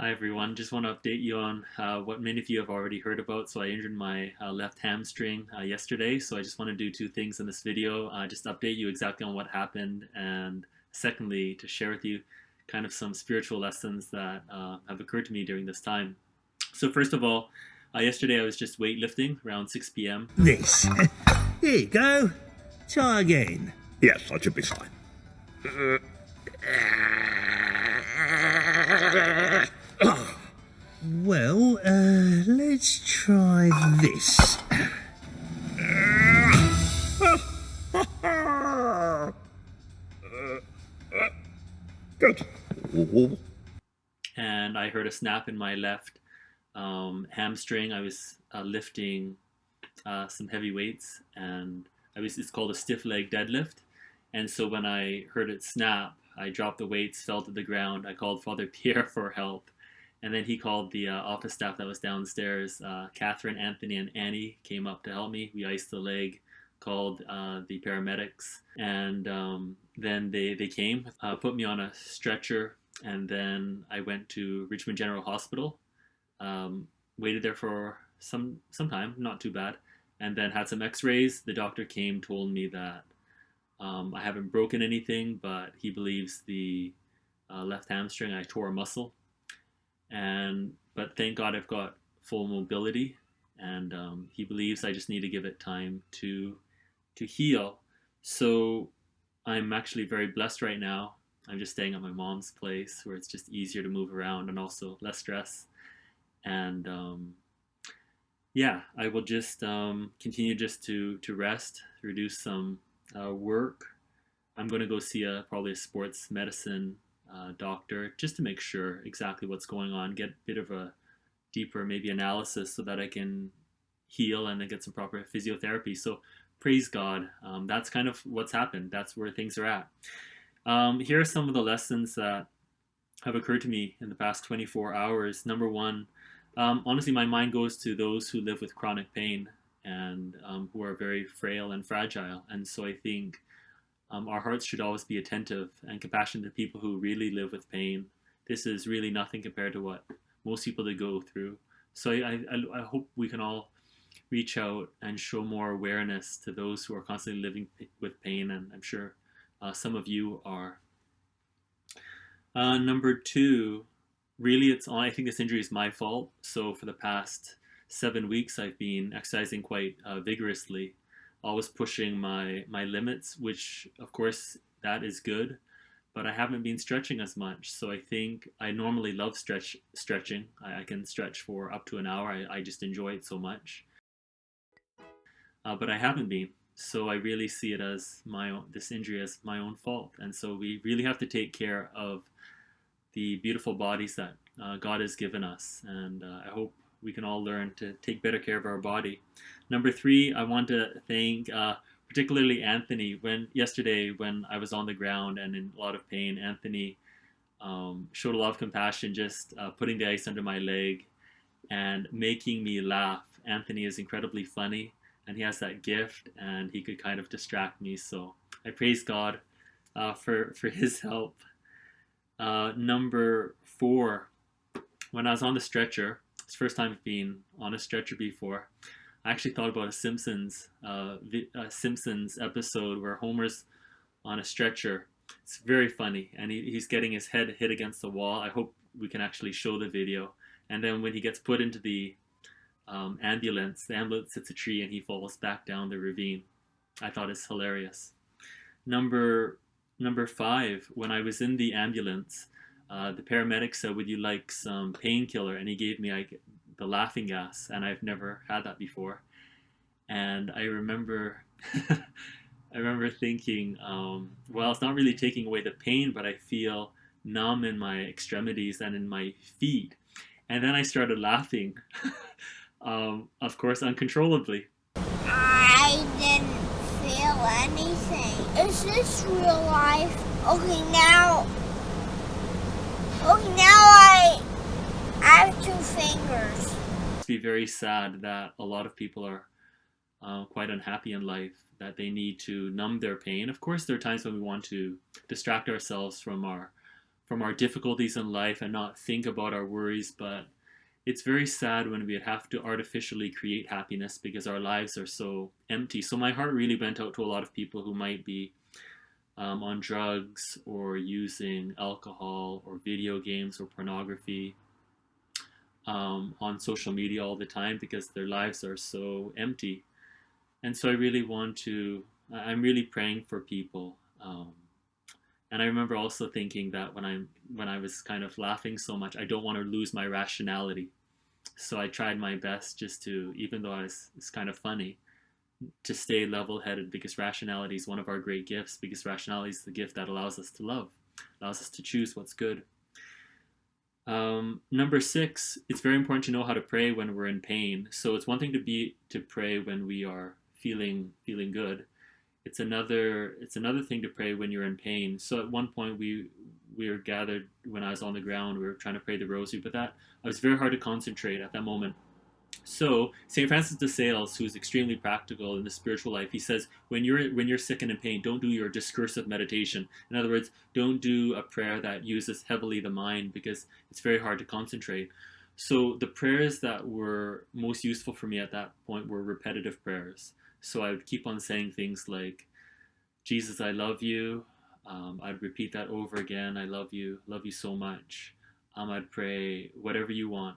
Hi everyone, just want to update you on what many of you have already heard about. So I injured my left hamstring yesterday, so I just want to do two things in this video. Just update you exactly on what happened, and secondly, to share with you kind of some spiritual lessons that have occurred to me during this time. So first of all, yesterday I was just weightlifting around 6 p.m. This. Here you go. Try again. Yes, that should be fine. Well, let's try this. Good. And I heard a snap in my left hamstring. I was lifting some heavy weights, and it's called a stiff leg deadlift. And so when I heard it snap, I dropped the weights, fell to the ground. I called Father Pierre for help, and then he called the office staff that was downstairs. Catherine, Anthony, and Annie came up to help me. We iced the leg, called the paramedics, and then they came, put me on a stretcher, and then I went to Richmond General Hospital. Waited there for some time, not too bad, and then had some X-rays. The doctor came, told me that I haven't broken anything, but he believes the left hamstring, I tore a muscle, but thank God I've got full mobility, and he believes I just need to give it time to heal. So I'm actually very blessed right now. I'm just staying at my mom's place where it's just easier to move around and also less stress. And yeah, I will just continue just to rest, reduce some work. I'm going to go see probably a sports medicine doctor just to make sure exactly what's going on, get a bit of a deeper maybe analysis so that I can heal and then get some proper physiotherapy. So praise God. That's kind of what's happened. That's where things are at. Here are some of the lessons that have occurred to me in the past 24 hours. Number one, honestly, my mind goes to those who live with chronic pain and who are very frail and fragile. And so I think our hearts should always be attentive and compassionate to people who really live with pain. This is really nothing compared to what most people they go through. So I hope we can all reach out and show more awareness to those who are constantly living with pain, and I'm sure some of you are. Number two, really, I think this injury is my fault. So for the past 7 weeks, I've been exercising quite vigorously, always pushing my limits, which of course that is good, but I haven't been stretching as much. So I think I normally love stretching. I can stretch for up to an hour. I just enjoy it so much. But I haven't been. So I really see it as this injury as my own fault. And so we really have to take care of the beautiful bodies that God has given us. And I hope we can all learn to take better care of our body. Number three, I want to thank particularly Anthony. Yesterday when I was on the ground and in a lot of pain, Anthony showed a lot of compassion, just putting the ice under my leg and making me laugh. Anthony is incredibly funny, and he has that gift, and he could kind of distract me. So I praise God for his help. Number four, when I was on the stretcher, it's the first time I've been on a stretcher before. I actually thought about a Simpsons episode where Homer's on a stretcher. It's very funny, and he's getting his head hit against the wall. I hope we can actually show the video. And then when he gets put into the ambulance, the ambulance hits a tree and he falls back down the ravine. I thought it's hilarious. Number five, when I was in the ambulance, the paramedic said, "Would you like some painkiller?" And he gave me the laughing gas, and I've never had that before. And I remember thinking, well, it's not really taking away the pain, but I feel numb in my extremities and in my feet. And then I started laughing. Of course, uncontrollably. I didn't feel anything. Is this real life? Okay, now I have 2 fingers. It's be very sad that a lot of people are quite unhappy in life, that they need to numb their pain. Of course, there are times when we want to distract ourselves from from our difficulties in life and not think about our worries. But it's very sad when we have to artificially create happiness because our lives are so empty. So my heart really went out to a lot of people who might be on drugs or using alcohol or video games or pornography, on social media all the time because their lives are so empty. And so I'm really praying for people. And I remember also thinking that when I was kind of laughing so much, I don't want to lose my rationality. So I tried my best just to, even though it's kind of funny, to stay level-headed, because rationality is one of our great gifts, because rationality is the gift that allows us to love, allows us to choose what's good. Number 6, it's very important to know how to pray when we're in pain. So it's one thing to pray when we are feeling good. It's another thing to pray when you're in pain. So at one point we were gathered when I was on the ground. We were trying to pray the rosary, but it was very hard to concentrate at that moment. So St. Francis de Sales, who's extremely practical in the spiritual life, he says when you're sick and in pain, don't do your discursive meditation. In other words, don't do a prayer that uses heavily the mind, because it's very hard to concentrate. So the prayers that were most useful for me at that point were repetitive prayers. So I would keep on saying things like, Jesus, I love you. I'd repeat that over again. I love you so much. I'd pray, whatever you want.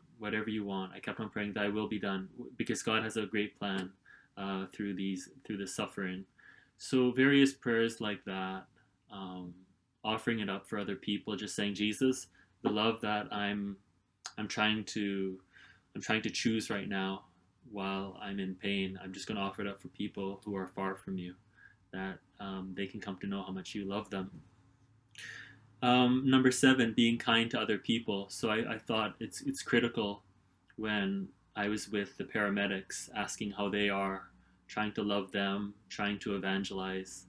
I kept on praying, thy will be done, because God has a great plan through the suffering. So various prayers like that, offering it up for other people, just saying, Jesus, the love that I'm trying to choose right now while I'm in pain, I'm just going to offer it up for people who are far from you, that they can come to know how much you love them. Number 7, being kind to other people. So I thought it's critical when I was with the paramedics, asking how they are, trying to love them, trying to evangelize.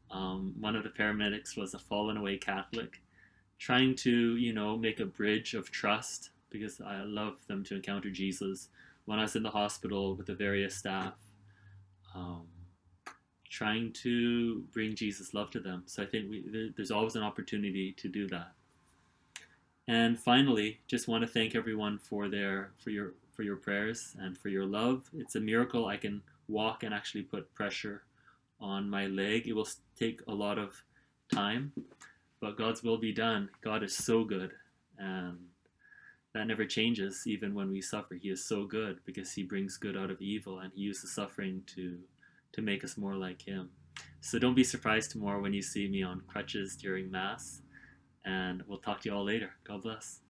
One of the paramedics was a fallen away Catholic, trying to, make a bridge of trust, because I love them to encounter Jesus. When I was in the hospital with the various staff, trying to bring Jesus' love to them. So I think there's always an opportunity to do that. And finally, just want to thank everyone for your prayers and for your love. It's a miracle I can walk and actually put pressure on my leg. It will take a lot of time, but God's will be done. God is so good, and that never changes. Even when we suffer, he is so good, because he brings good out of evil, and he uses suffering to make us more like him. So don't be surprised tomorrow when you see me on crutches during Mass, and we'll talk to you all later. God bless.